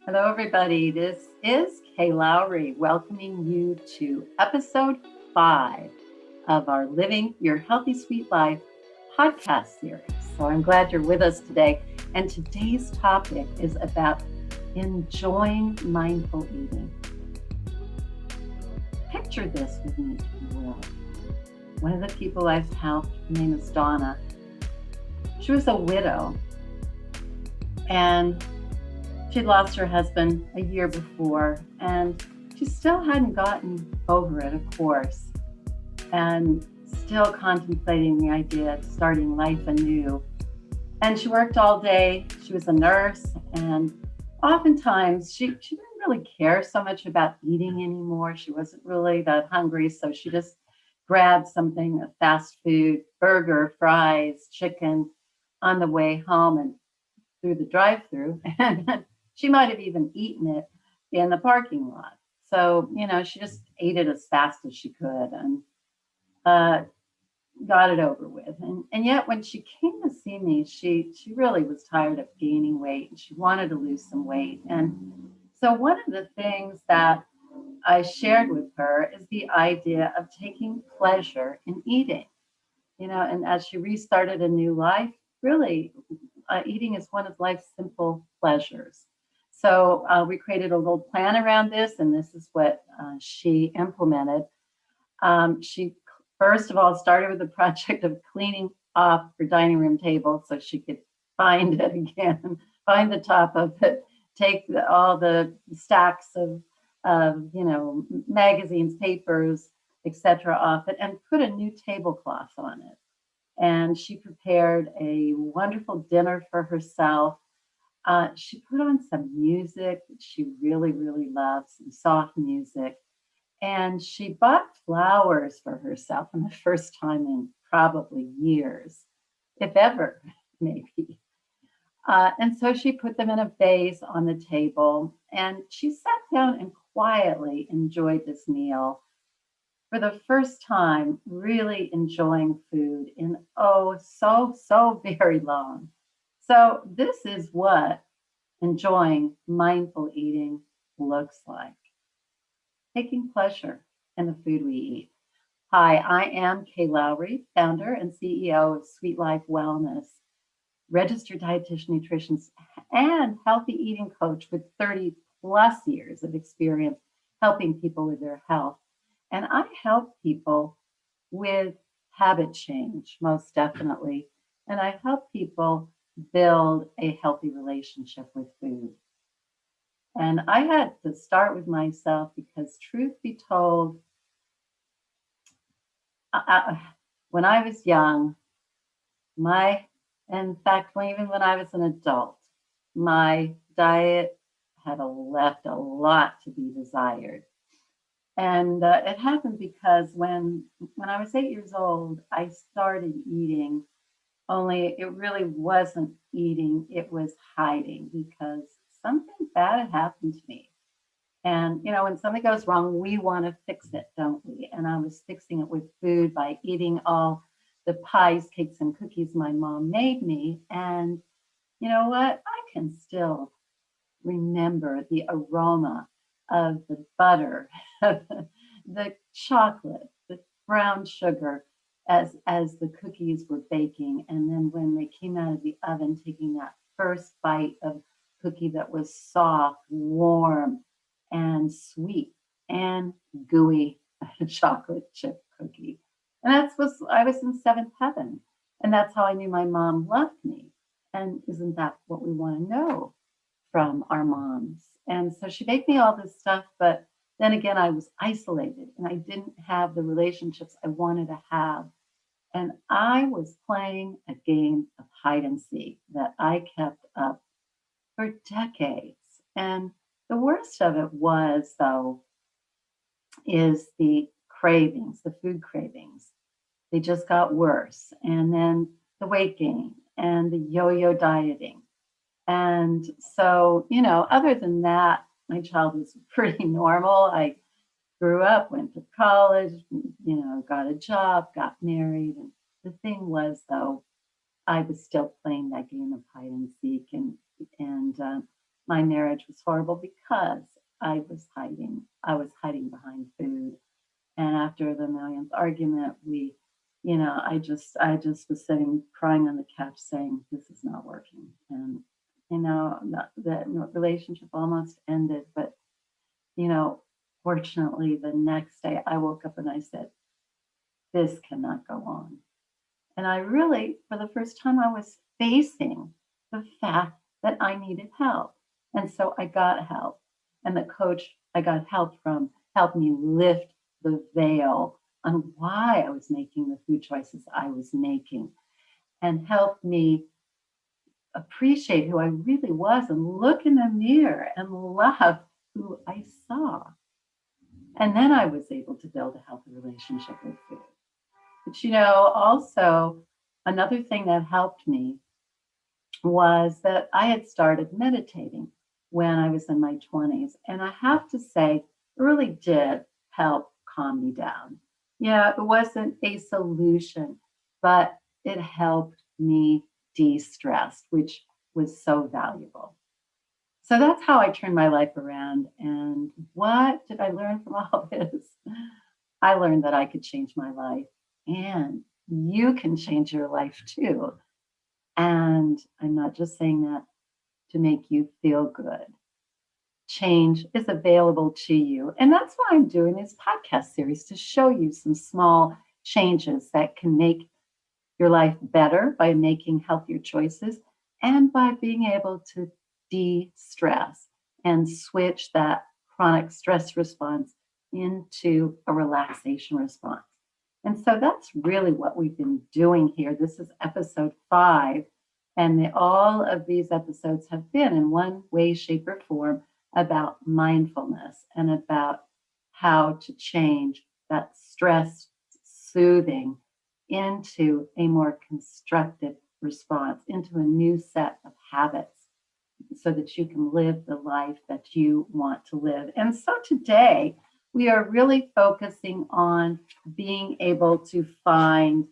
Hello, everybody. This is Kay Loughrey welcoming you to episode 5 of our Living Your Healthy Sweet Life podcast series. So I'm glad you're with us today. And today's topic is about enjoying mindful eating. Picture this with me, if you will. One of the people I've helped, her name is Donna. She was a widow, and she'd lost her husband a year before, and she still hadn't gotten over it, of course, and still contemplating the idea of starting life anew. And she worked all day. She was a nurse, and oftentimes she didn't really care so much about eating anymore. She wasn't really that hungry, so she just grabbed something, a fast food, burger, fries, chicken on the way home and through the drive-through. And she might have even eaten it in the parking lot. So, she just ate it as fast as she could and got it over with. And yet when she came to see me, she really was tired of gaining weight and she wanted to lose some weight. And so one of the things that I shared with her is the idea of taking pleasure in eating, and as she restarted a new life, really, eating is one of life's simple pleasures. So we created a little plan around this, and this is what she implemented. She first of all started with the project of cleaning off her dining room table so she could find it again, find the top of it, take all the stacks of magazines, papers, etc. off it, and put a new tablecloth on it. And she prepared a wonderful dinner for herself. She put on some music that she really, really loves, some soft music. And she bought flowers for herself for the first time in probably years, if ever, maybe. And so she put them in a vase on the table, and she sat down and quietly enjoyed this meal for the first time, really enjoying food in so very long. So this is what enjoying mindful eating looks like. Taking pleasure in the food we eat. Hi, I am Kay Loughrey, founder and CEO of Sweet Life Wellness, registered dietitian-nutritionist, and healthy eating coach with 30 plus years of experience helping people with their health. And I help people with habit change, most definitely. And I help people build a healthy relationship with food. And I had to start with myself because, truth be told, when I was young, in fact, even when I was an adult, my diet had left a lot to be desired. And it happened because when I was 8 years old, I started eating, only it really wasn't eating, it was hiding because something bad had happened to me. And, when something goes wrong, we want to fix it, don't we? And I was fixing it with food by eating all the pies, cakes, and cookies my mom made me. And you know what? I can still remember the aroma of the butter, the chocolate, the brown sugar as the cookies were baking. And then when they came out of the oven, taking that first bite of cookie that was soft, warm, and sweet and gooey chocolate chip cookie. And I was in seventh heaven. And that's how I knew my mom loved me. And isn't that what we want to know from our moms? And so she baked me all this stuff, but then again, I was isolated and I didn't have the relationships I wanted to have. And I was playing a game of hide and seek that I kept up for decades. And the worst of it was, though, is the cravings, the food cravings. They just got worse. And then the weight gain and the yo-yo dieting. And so, other than that, my childhood was pretty normal. I grew up, went to college, got a job, got married. And the thing was, though, I was still playing that game of hide and seek. And my marriage was horrible because I was hiding. I was hiding behind food. And after the millionth argument, I just was sitting crying on the couch saying, this is not working. And, that relationship almost ended. But, fortunately, the next day I woke up and I said, this cannot go on. And I really, for the first time, I was facing the fact that I needed help. And so I got help. And the coach I got help from helped me lift the veil on why I was making the food choices I was making and helped me appreciate who I really was and look in the mirror and love who I saw. And then I was able to build a healthy relationship with food. But also another thing that helped me was that I had started meditating when I was in my 20s. And I have to say, it really did help calm me down. It wasn't a solution, but it helped me de-stress, which was so valuable. So that's how I turned my life around. And what did I learn from all this? I learned that I could change my life, and you can change your life too. And I'm not just saying that to make you feel good. Change is available to you. And that's why I'm doing this podcast series, to show you some small changes that can make your life better by making healthier choices and by being able to de-stress and switch that chronic stress response into a relaxation response. And so that's really what we've been doing here. This is episode 5. And all of these episodes have been, in one way, shape, or form, about mindfulness and about how to change that stress soothing into a more constructive response, into a new set of habits, so that you can live the life that you want to live. And so today, we are really focusing on being able to find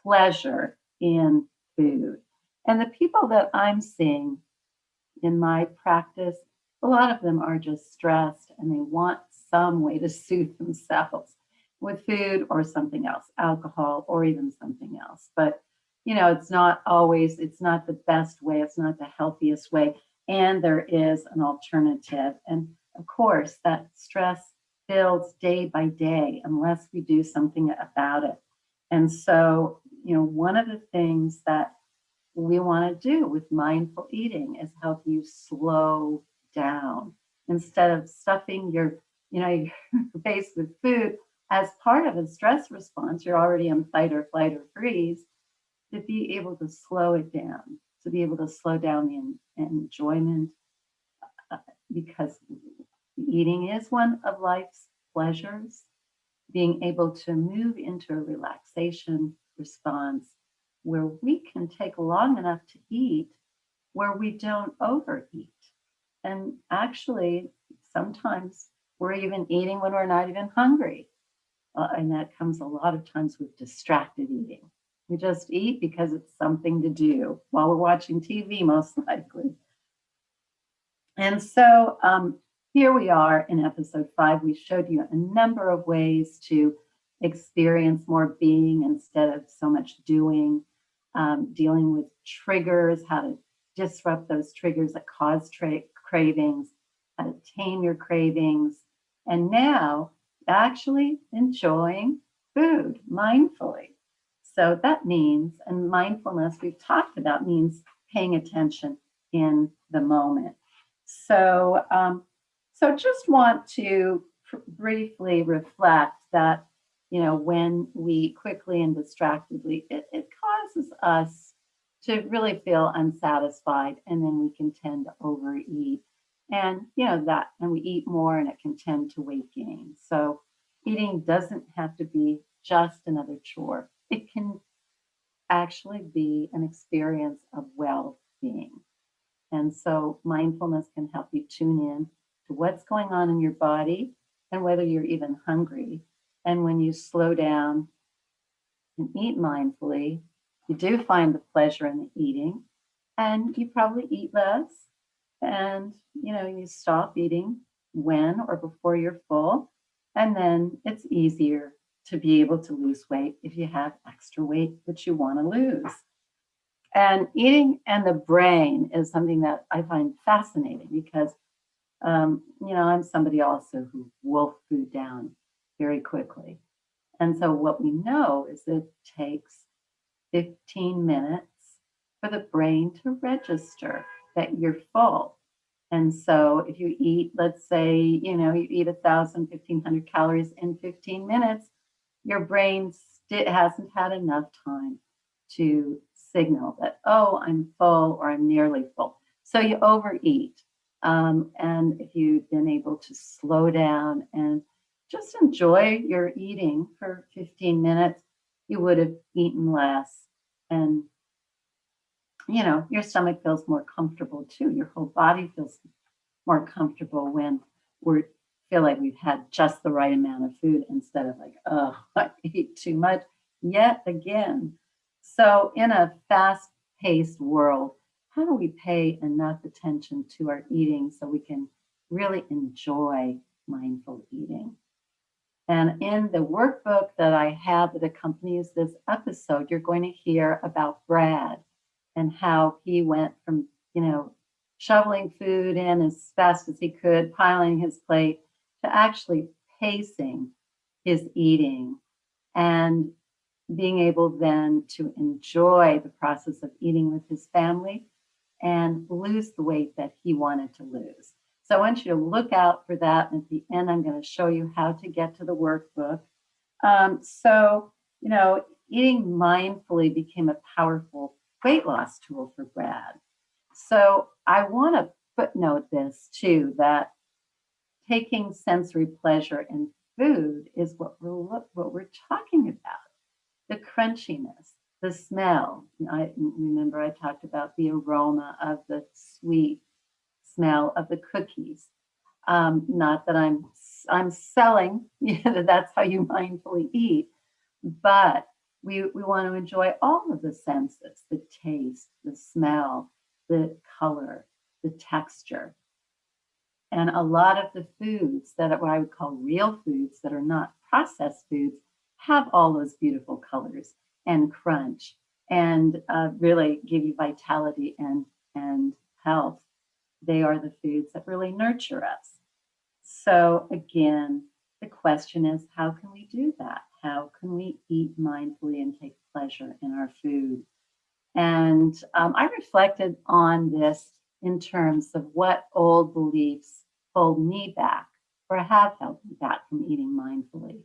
pleasure in food. And the people that I'm seeing in my practice, a lot of them are just stressed and they want some way to soothe themselves with food or something else, alcohol or even something else. But, it's not the best way, it's not the healthiest way. And there is an alternative. And of course, that stress builds day by day unless we do something about it. And so, one of the things that we want to do with mindful eating is help you slow down instead of stuffing your face with food as part of a stress response. You're already in fight or flight or freeze. To be able to slow it down, to be able to slow down the enjoyment, because eating is one of life's pleasures. Being able to move into a relaxation response where we can take long enough to eat, where we don't overeat. And actually, sometimes we're even eating when we're not even hungry. And that comes a lot of times with distracted eating. We just eat because it's something to do while we're watching TV, most likely. And so here we are in episode 5. We showed you a number of ways to experience more being instead of so much doing, dealing with triggers, how to disrupt those triggers that cause cravings, how to tame your cravings, and now actually enjoying food mindfully. So that means, and mindfulness we've talked about means paying attention in the moment. So, just want to briefly reflect that, when we quickly and distractedly, it causes us to really feel unsatisfied, and then we can tend to overeat. And, and we eat more and it can tend to weight gain. So eating doesn't have to be just another chore. It can actually be an experience of well-being. And so mindfulness can help you tune in to what's going on in your body and whether you're even hungry. And when you slow down and eat mindfully, you do find the pleasure in the eating, and you probably eat less, And, you stop eating when or before you're full. And then it's easier to be able to lose weight if you have extra weight that you want to lose. And eating and the brain is something that I find fascinating because, I'm somebody also who wolf food down very quickly. And so what we know is it takes 15 minutes for the brain to register that you're full. And so if you eat, let's say, you eat 1,000, 1,500 calories in 15 minutes, your brain hasn't had enough time to signal that, oh, I'm full or I'm nearly full. So you overeat. And if you've been able to slow down and just enjoy your eating for 15 minutes, you would have eaten less. And, your stomach feels more comfortable too. Your whole body feels more comfortable when we feel like we've had just the right amount of food instead of like, oh, I ate too much yet again. So in a fast-paced world, how do we pay enough attention to our eating so we can really enjoy mindful eating? And in the workbook that I have that accompanies this episode, you're going to hear about Brad and how he went from, shoveling food in as fast as he could, piling his plate, to actually pacing his eating and being able then to enjoy the process of eating with his family and lose the weight that he wanted to lose. So I want you to look out for that. And at the end, I'm going to show you how to get to the workbook. Eating mindfully became a powerful weight loss tool for Brad. So I want to footnote this too, that taking sensory pleasure in food is what we're talking about. The crunchiness, the smell. I remember I talked about the aroma of the sweet smell of the cookies. Not that I'm selling, that's how you mindfully eat, but we want to enjoy all of the senses, the taste, the smell, the color, the texture. And a lot of the foods that are what I would call real foods that are not processed foods have all those beautiful colors and crunch and really give you vitality and health. They are the foods that really nurture us. So again, the question is, how can we do that? How can we eat mindfully and take pleasure in our food? And I reflected on this in terms of what old beliefs hold me back or have held me back from eating mindfully.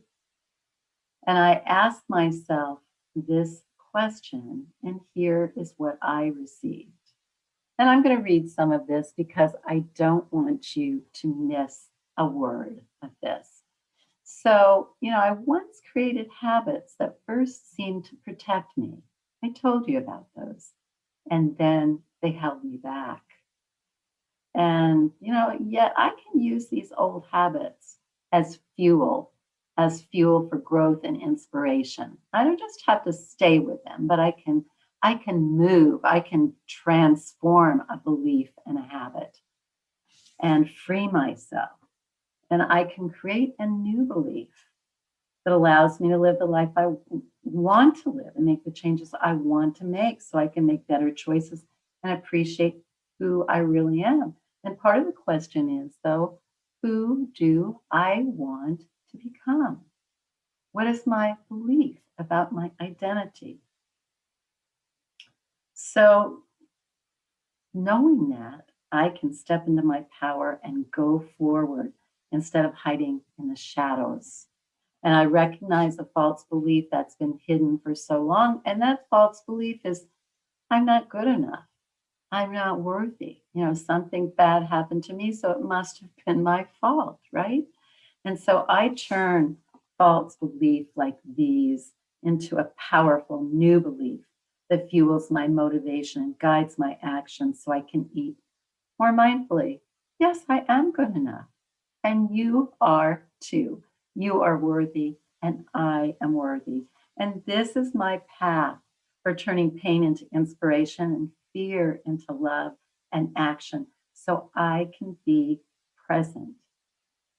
And I asked myself this question, and here is what I received. And I'm going to read some of this because I don't want you to miss a word of this. So, I once created habits that first seemed to protect me. I told you about those. And then they held me back. And, yet I can use these old habits as fuel for growth and inspiration. I don't just have to stay with them, but I can move, I can transform a belief and a habit and free myself. And I can create a new belief that allows me to live the life I want to live and make the changes I want to make so I can make better choices and appreciate who I really am. And part of the question is, though, who do I want to become? What is my belief about my identity? So, knowing that, I can step into my power and go forward instead of hiding in the shadows. And I recognize a false belief that's been hidden for so long. And that false belief is, I'm not good enough. I'm not worthy. Something bad happened to me, so it must have been my fault, right? And so I turn false belief like these into a powerful new belief that fuels my motivation and guides my actions so I can eat more mindfully. Yes, I am good enough. And you are too. You are worthy, and I am worthy. And this is my path for turning pain into inspiration and fear into love and action so I can be present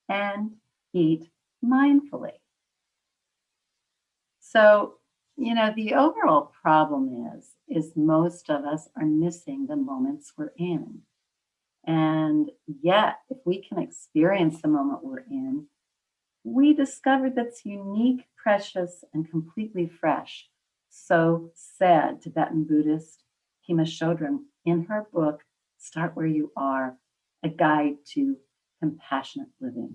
and eat mindfully. So, the overall problem is most of us are missing the moments we're in. And yet, if we can experience the moment we're in, we discovered that's unique, precious, and completely fresh. So said Tibetan Buddhist Pema Chodron in her book, Start Where You Are, A Guide to Compassionate Living.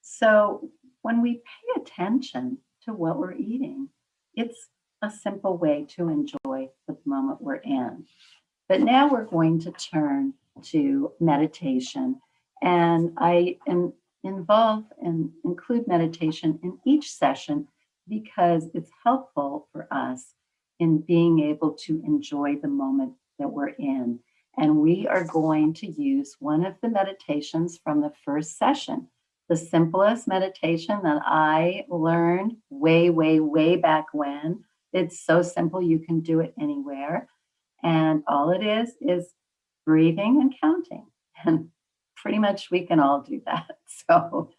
So when we pay attention to what we're eating, it's a simple way to enjoy the moment we're in. But now we're going to turn to meditation, and I involve and include meditation in each session because it's helpful for us in being able to enjoy the moment that we're in. And we are going to use one of the meditations from the first session, the simplest meditation that I learned way, way, way back when. It's so simple, you can do it anywhere. And all it is breathing and counting. And pretty much we can all do that. So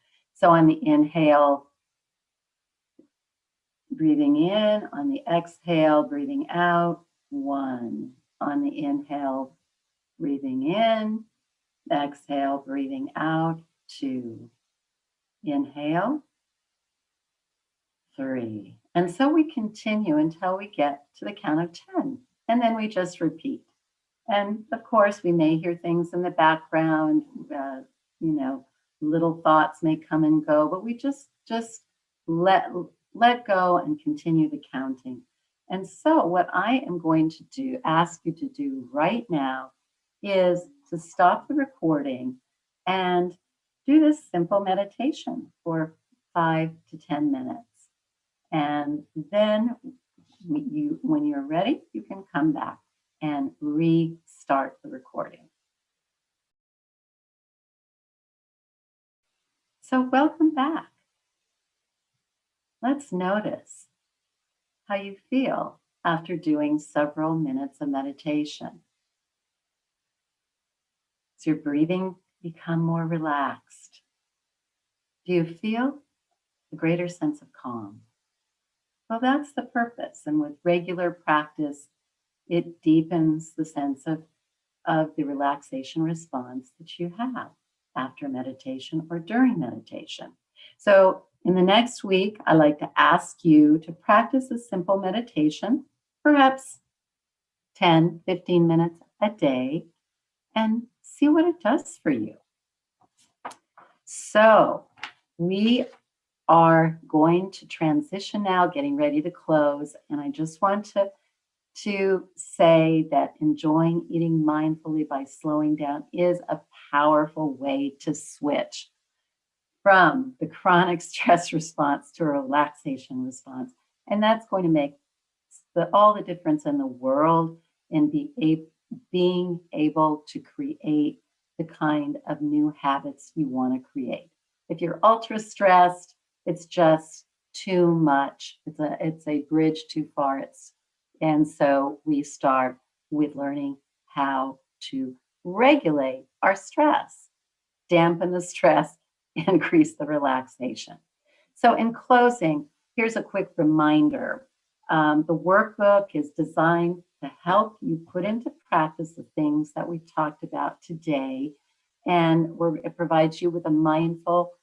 on the inhale, breathing in, on the exhale, breathing out, 1. On the inhale, breathing in, exhale, breathing out, 2. Inhale, 3. And so we continue until we get to the count of 10. And then we just repeat. And of course, we may hear things in the background, little thoughts may come and go, but we just let go and continue the counting. And so what I am going to ask you to do right now is to stop the recording and do this simple meditation for 5 to 10 minutes. And then when you're ready, you can come back and restart the recording. So welcome back. Let's notice how you feel after doing several minutes of meditation. Does your breathing become more relaxed? Do you feel a greater sense of calm? Well, that's the purpose. And with regular practice, it deepens the sense of the relaxation response that you have after meditation or during meditation. So in the next week, I'd like to ask you to practice a simple meditation, perhaps 10, 15 minutes a day, and see what it does for you. So we are going to transition now, getting ready to close. And I just want to say that enjoying eating mindfully by slowing down is a powerful way to switch from the chronic stress response to a relaxation response. And that's going to make all the difference in the world in being able to create the kind of new habits you want to create. If you're ultra stressed, it's just too much. It's a bridge too far. And so we start with learning how to regulate our stress, dampen the stress, increase the relaxation. So in closing, here's a quick reminder. The workbook is designed to help you put into practice the things that we talked about today. And it provides you with a mindful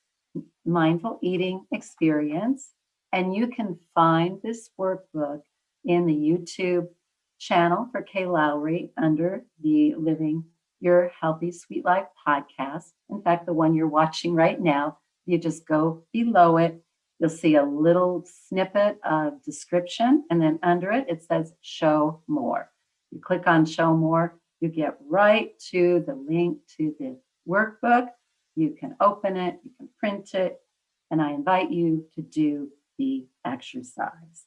eating experience. And you can find this workbook in the YouTube channel for Kay Loughrey under the Living Your Healthy Sweet Life podcast. In fact, the one you're watching right now, you just go below it. You'll see a little snippet of description, and then under it, it says show more. You click on show more, you get right to the link to the workbook. You can open it, you can print it, and I invite you to do the exercise.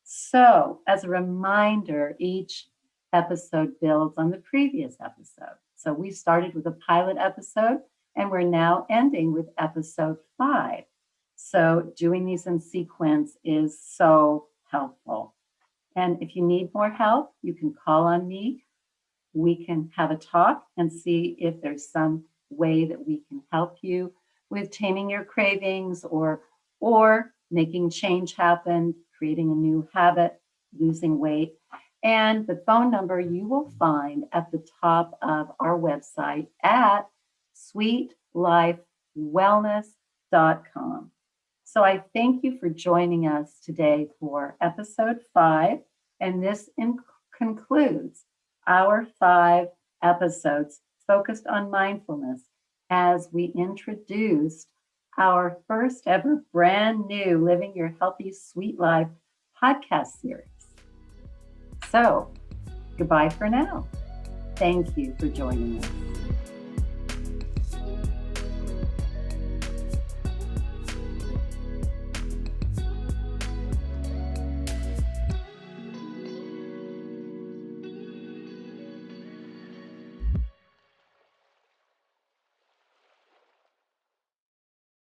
So as a reminder, each episode builds on the previous episode. So we started with a pilot episode, and we're now ending with episode 5. So doing these in sequence is so helpful. And if you need more help, you can call on me we can have a talk and see if there's some way that we can help you with taming your cravings or making change happen, creating a new habit, losing weight. And the phone number you will find at the top of our website at sweetlifewellness.com. So I thank you for joining us today for episode 5. And this concludes our 5 episodes focused on mindfulness as we introduced our first ever brand new Living Your Healthy Sweet Life podcast series. So goodbye for now. Thank you for joining us.